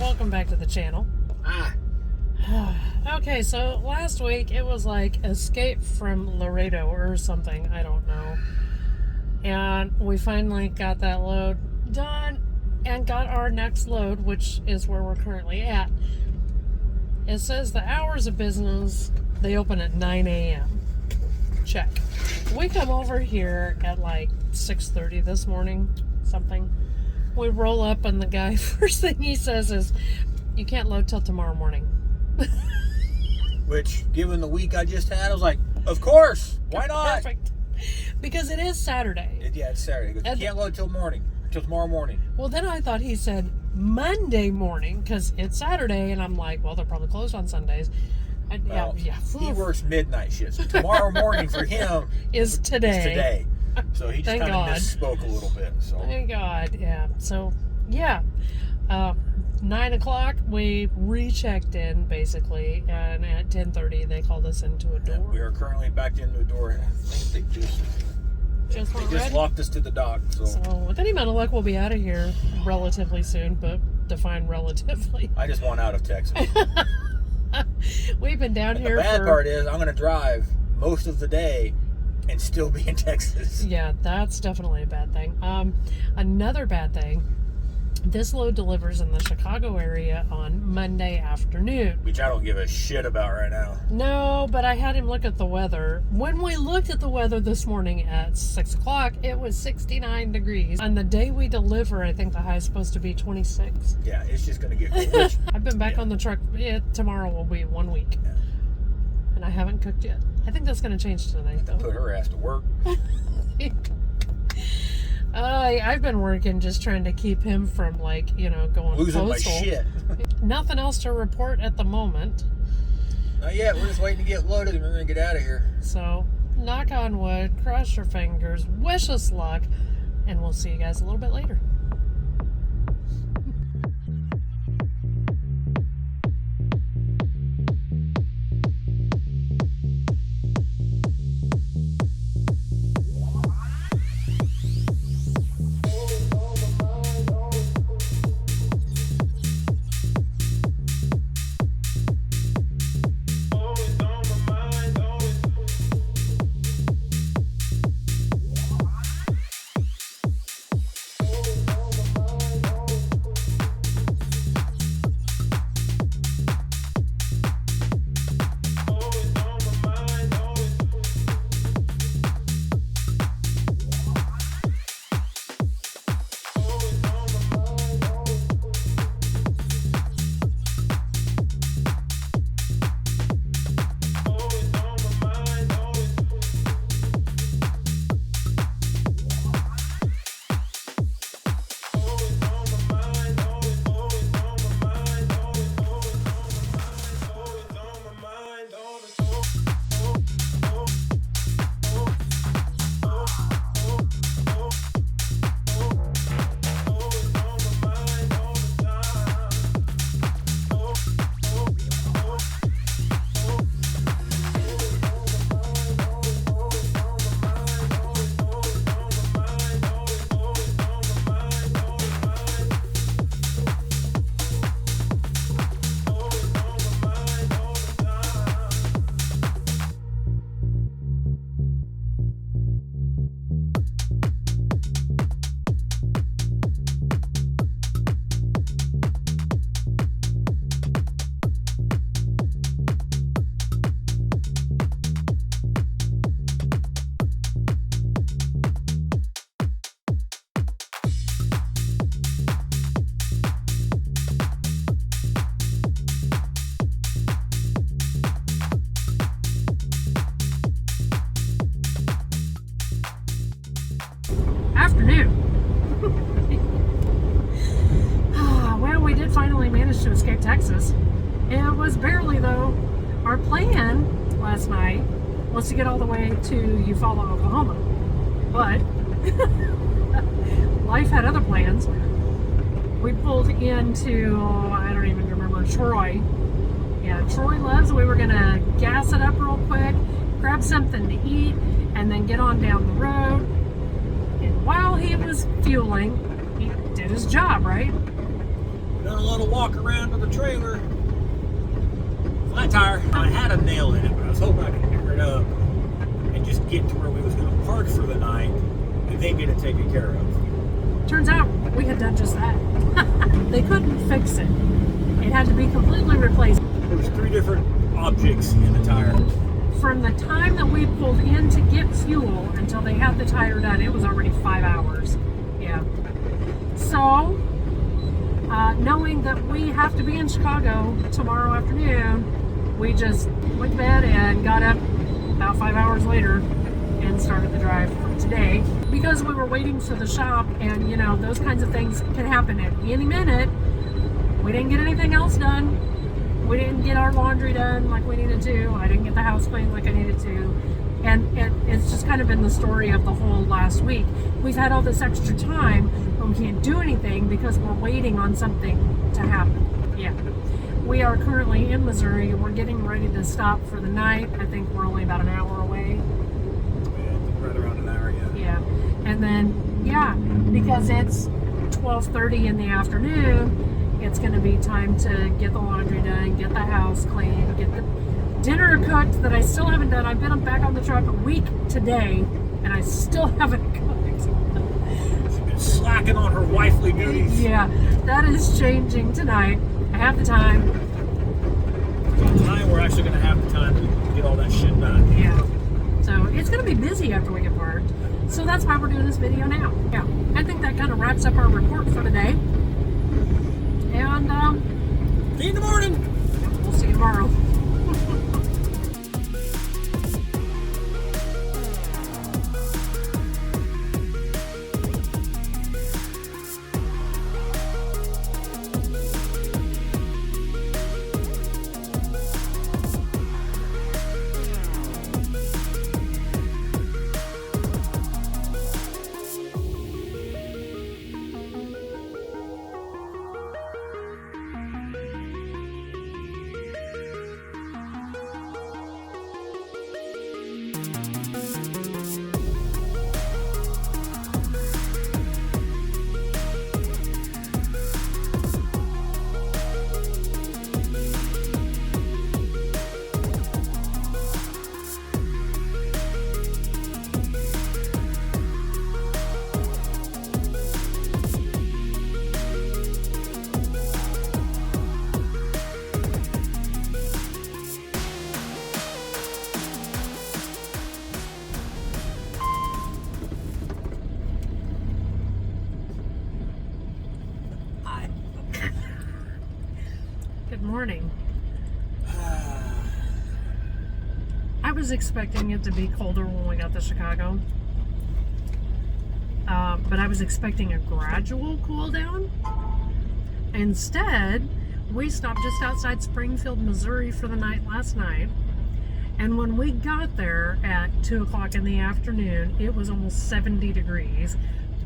welcome back to the channel. Okay, so last week it was like Escape from Laredo or something, I don't know. And we finally got that load done and got our next load, which is where we're currently at. It says the hours of business, they open at 9 a.m. Check. We come over here at like 6:30 this morning, something. We roll up and the guy, first thing he says is, you can't load till tomorrow morning. Which, given the week I just had, I was like, of course, why not? Perfect. Because it is Saturday. Yeah, it's Saturday. He goes, you can't load till tomorrow morning. Well, then I thought he said Monday morning, because it's Saturday, and I'm like, well, they're probably closed on Sundays. He works midnight shifts. So tomorrow morning for him is today. So he just kind of misspoke a little bit. So. Thank God, yeah. So, yeah. 9 o'clock, we rechecked in, basically, and at 10:30, they called us into a door. Yeah, we are currently backed into a door. I think they just locked us to the dock. So with any amount of luck, we'll be out of here relatively soon, but define relatively. I just want out of Texas. We've been down here. The bad part is I'm going to drive most of the day and still be in Texas. Yeah, that's definitely a bad thing. Another bad thing, this load delivers in the Chicago area on Monday afternoon. Which I don't give a shit about right now. No, but I had him look at the weather. When we looked at the weather this morning at 6 o'clock, it was 69 degrees. On the day we deliver, I think the high is supposed to be 26. Yeah, it's just going to get cold. I've been back on the truck. Tomorrow will be 1 week. Yeah. And I haven't cooked yet. I think that's going to change tonight, though. Put her ass to work. I've been working just trying to keep him from, like, going losing postal. my shit. Nothing else to report at the moment. Not yet. We're just waiting to get loaded and we're going to get out of here. So, knock on wood, cross your fingers, wish us luck, and we'll see you guys a little bit later. Well, we did finally manage to escape Texas. It was barely, though. Our plan last night was to get all the way to Eufaula, Oklahoma. But life had other plans. We pulled into, I don't even remember, Troy. Yeah, Troy Loves. We were going to gas it up real quick, grab something to eat, and then get on down the road. And while he was fueling, he did his job, right? Done a little walk around to the trailer. Flat tire. I had a nail in it, but I was hoping I could pick it up and just get to where we was going to park for the night and then get it taken care of. Turns out we had done just that. They couldn't fix it. It had to be completely replaced. There was 3 different objects in the tire. From the time that we pulled in to get fuel until they had the tire done, it was already 5 hours. Yeah. So, knowing that we have to be in Chicago tomorrow afternoon, we just went to bed and got up about 5 hours later and started the drive for today. Because we were waiting for the shop, and you know, those kinds of things can happen at any minute. We didn't get anything else done. We didn't get our laundry done like we needed to. I didn't get the house cleaned like I needed to. And it's just kind of been the story of the whole last week. We've had all this extra time, but we can't do anything because we're waiting on something to happen. Yeah. We are currently in Missouri. We're getting ready to stop for the night. I think we're only about an hour away. Yeah, right around an hour, yeah. Yeah. And then, yeah, because it's 12:30 in the afternoon, it's going to be time to get the laundry done, get the house clean, get the dinner cooked that I still haven't done. I've been back on the truck a week today, and I still haven't cooked. She's been slacking on her wifely duties. Yeah, that is changing tonight. I have the time. So tonight we're actually going to have the time to get all that shit done. Yeah. So it's going to be busy after we get parked. So that's why we're doing this video now. Yeah. I think that kind of wraps up our report for today. And, see you in the morning. We'll see you tomorrow. Good morning. I was expecting it to be colder when we got to Chicago, but I was expecting a gradual cool down. Instead, we stopped just outside Springfield, Missouri for the night last night, and when we got there at 2 o'clock in the afternoon, it was almost 70 degrees,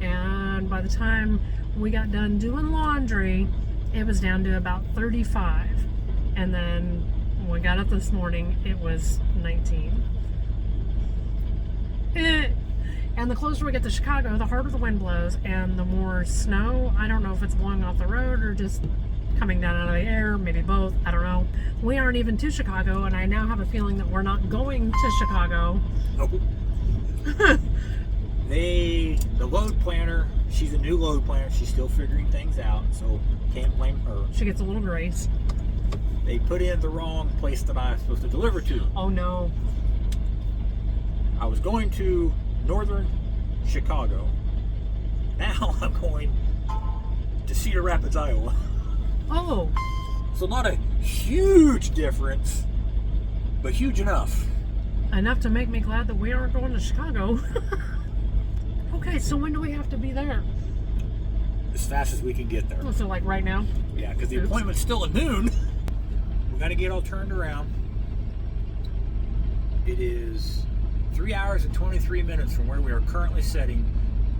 and by the time we got done doing laundry, it was down to about 35. And then when we got up this morning, it was 19. And the closer we get to Chicago, the harder the wind blows and the more snow. I don't know if it's blowing off the road or just coming down out of the air, maybe both, I don't know. We aren't even to Chicago, and I now have a feeling that we're not going to Chicago. Nope. The load planner, she's a new load planner, she's still figuring things out, so can't blame her. She gets a little grace. They put in the wrong place that I was supposed to deliver to. Oh no. I was going to northern Chicago. Now I'm going to Cedar Rapids, Iowa. Oh. So not a huge difference, but huge enough. Enough to make me glad that we aren't going to Chicago. Okay, so when do we have to be there? As fast as we can get there. So like right now? Yeah, because the appointment's still at noon. We got to get all turned around. It is 3 hours and 23 minutes from where we are currently sitting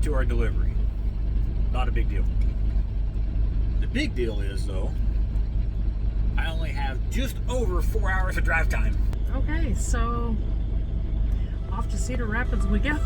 to our delivery. Not a big deal. The big deal is, though, I only have just over 4 hours of drive time. Okay, so off to Cedar Rapids we go.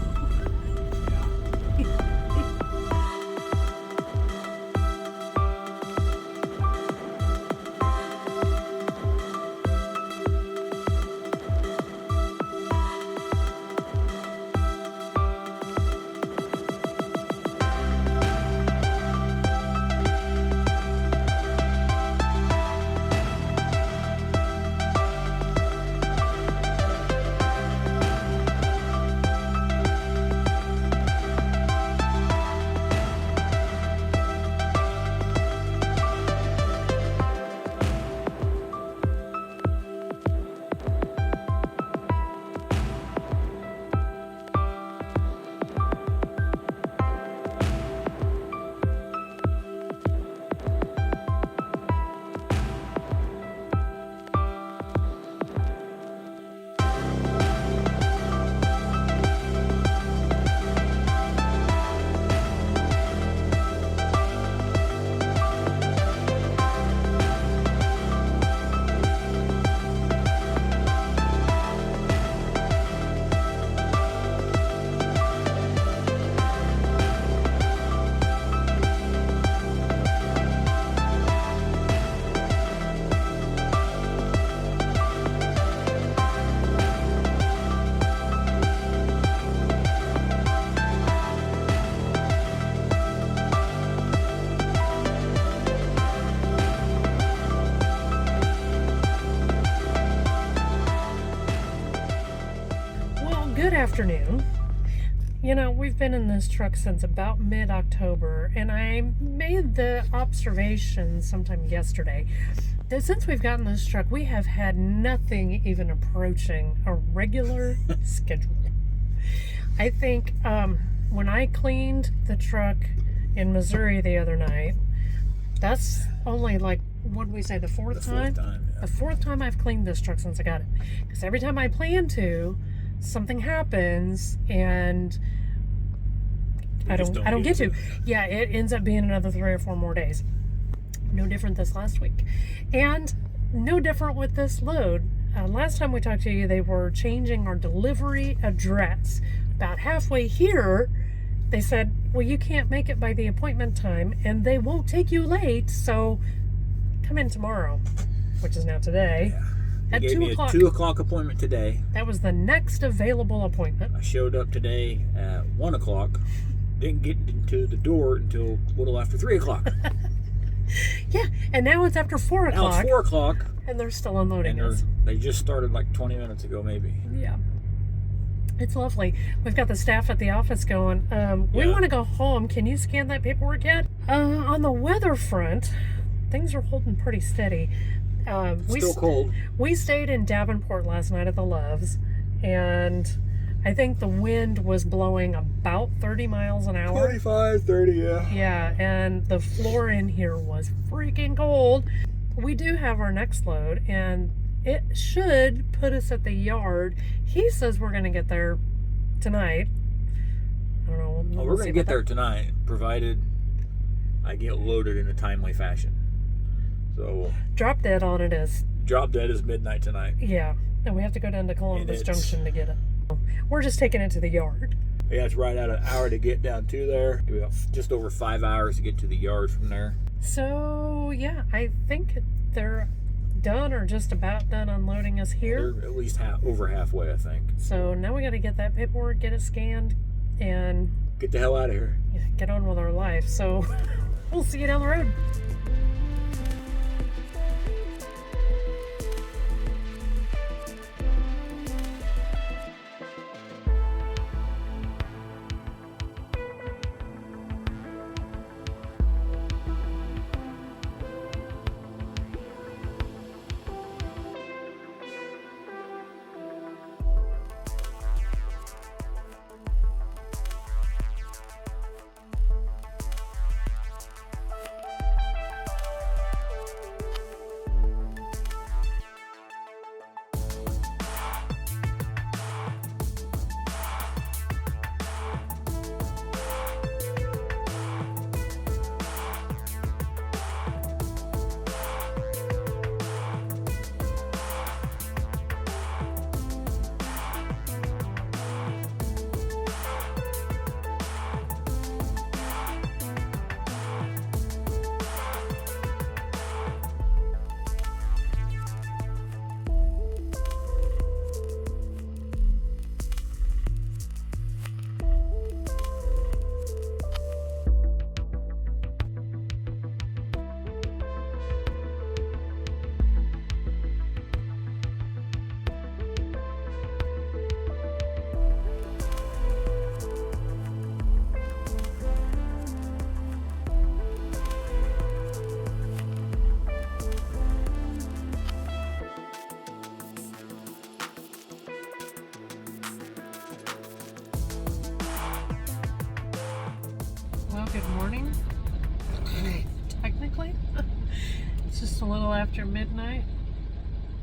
afternoon. You know, we've been in this truck since about mid-October, and I made the observation sometime yesterday that since we've gotten this truck, we have had nothing even approaching a regular schedule. I think when I cleaned the truck in Missouri the other night, that's only like, what did we say, the fourth time? Yeah. The fourth time I've cleaned this truck since I got it. Because every time I plan to, something happens and I don't get to. Yeah, it ends up being another 3 or 4 more days. No different this last week. And no different with this load. Last time we talked to you, they were changing our delivery address. About halfway here, they said, well, you can't make it by the appointment time and they won't take you late, so come in tomorrow, which is now today. Yeah. At They gave 2 me o'clock. a 2 o'clock appointment today. That was the next available appointment. I showed up today at 1 o'clock. Didn't get into the door until a little after 3 o'clock. Yeah, and now it's after 4 Now o'clock. it's 4 o'clock. And they're still unloading And us. they just started like 20 minutes ago, maybe. Yeah. It's lovely. We've got the staff at the office going, we Yeah. want to go home. Can you scan that paperwork yet? On the weather front, things are holding pretty steady. Still cold. We stayed in Davenport last night at the Loves, and I think the wind was blowing about 30 miles an hour. 25, 30, yeah. Yeah, and the floor in here was freaking cold. We do have our next load, and it should put us at the yard. He says we're going to get there tonight. I don't know. Oh, we're going to get there tonight, provided I get loaded in a timely fashion. So, Drop dead on it is. drop dead is midnight tonight. Yeah, and we have to go down to Columbus And it's- Junction to get it. We're just taking it to the yard. Yeah, it's right at an hour to get down to there. We have just over 5 hours to get to the yard from there. So, yeah, I think they're done or just about done unloading us here. They're at least over halfway, I think. So now we got to get that paperwork, get it scanned, and Get the hell out of here. yeah, get on with our life. So we'll see you down the road. Well, good morning. Technically, it's just a little after midnight,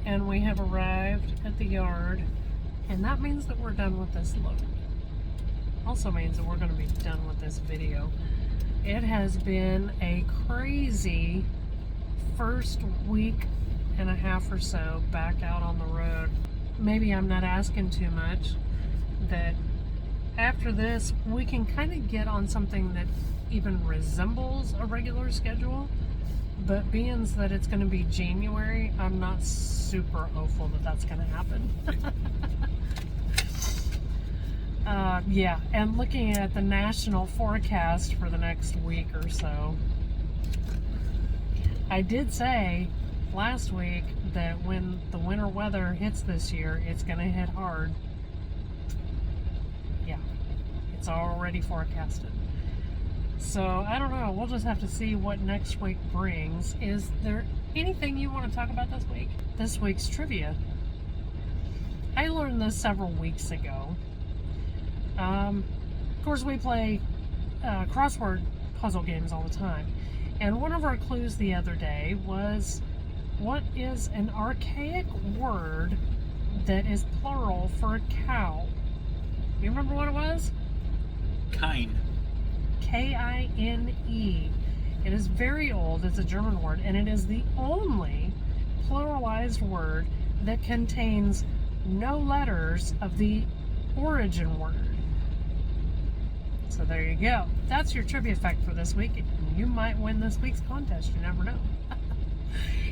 and we have arrived at the yard, and that means that we're done with this load. Also means that we're going to be done with this video. It has been a crazy first week and a half or so back out on the road. Maybe I'm not asking too much, that after this we can kind of get on something that even resembles a regular schedule, but being that it's going to be January, I'm not super hopeful that that's going to happen. Yeah, and looking at the national forecast for the next week or so, I did say last week that when the winter weather hits this year, it's going to hit hard. It's already forecasted. So, I don't know. We'll just have to see what next week brings. Is there anything you want to talk about this week? This week's trivia. I learned this several weeks ago. Of course, we play crossword puzzle games all the time. And one of our clues the other day was, what is an archaic word that is plural for a cow? You remember what it was? Kine. K-I-N-E. It is very old. It's a German word, and it is the only pluralized word that contains no letters of the origin word. So there you go. That's your trivia fact for this week. You might win this week's contest. You never know.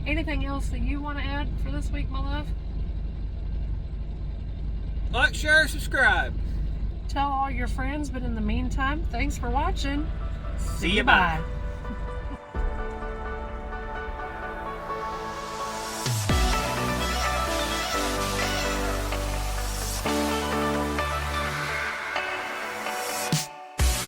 Anything else that you want to add for this week, my love? Like, share, subscribe. Tell all your friends, but in the meantime, thanks for watching. See you, bye.